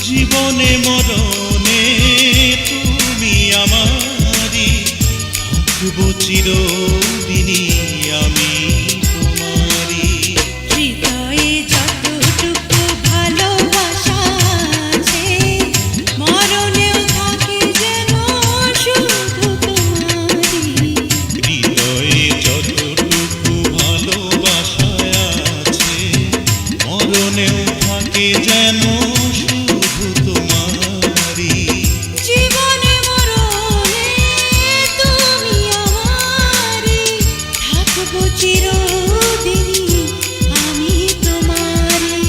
জীবনে মরণে তুমি আমারি, থাকবো চিরদিনই আমি তোমারি। হৃদয়ে যতটুকু ভালোবাসা আছে, মরণেও থাকে যেন শুধু তোমারি। হৃদয়ে যতটুকু ভালোবাসা আছে, মরণেও থাকে যেন শুধু তোমারি। জীবনে মরণে তুমি আমারি, থাকবো চিরদিনই আমি তোমারি।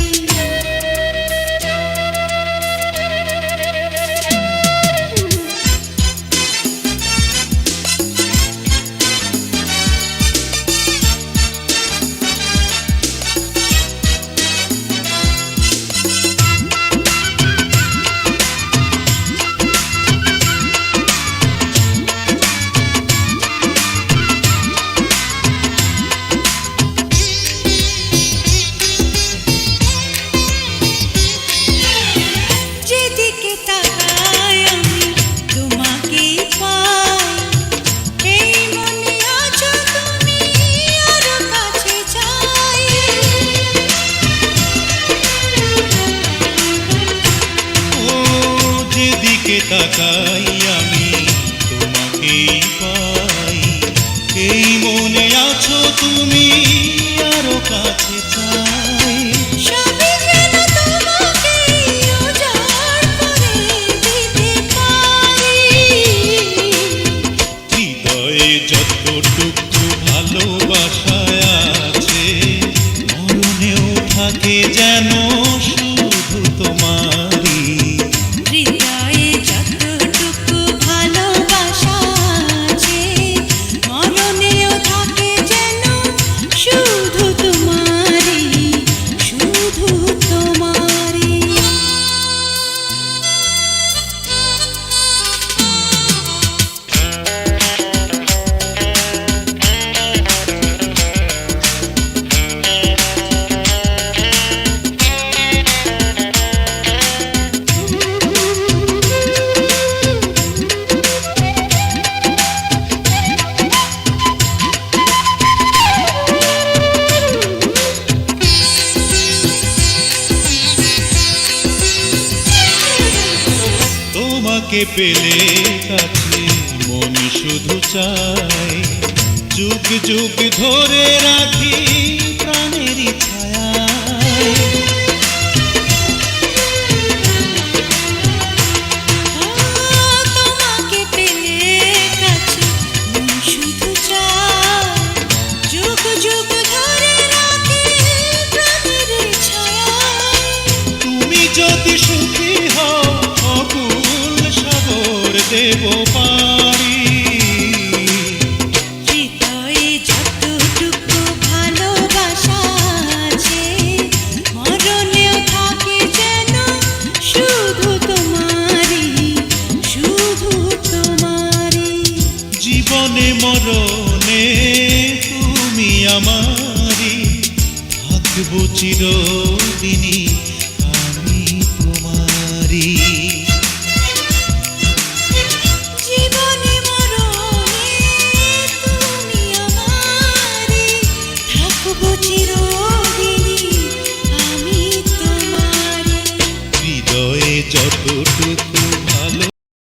যেদিকে তাকাই আমি তোমাকেই পাই, এই মনে আছো তুমি, আরো কাছে চাই। ও যেদিকে তাকাই আমি তোমাকেই পাই, এই মনে আছো তুমি, আরো কাছে চাই। সবই যেন তোমাকেই উজাড় করে দিতে পারি। হৃদয়ে যতটুকু ভালোবাসা আছে, মরণেও থাকে যেন শুধু তোমারি। হৃদয়ে যতটুকু ভালোবাসা আছে, মরণেও থাকে যেন শুধু তোমারি, শুধু তোমারি। তোমাকে পেলে কাছে মন শুধু চাই, যুগ যুগ ধরে রাখি প্রাণেরই ছায়ায়। তোমাকে পেলে কাছে মন শুধু চায়, যুগ যুগ ধরে রাখি প্রাণের ছায়ায়। তুমি যদি সুখী হও, অকুল সাগর দেব পারি। হৃদয়ে যতটুকু ভালোবাসা আছে, মরণেও থাকে যেন শুধু তোমারি, শুধু তোমারি। জীবনে মরণে তুমি আমারি, থাকবো চিরদিনই আমি তোমারি। জীবনে মরণে তুমি আমারি, থাকবো চির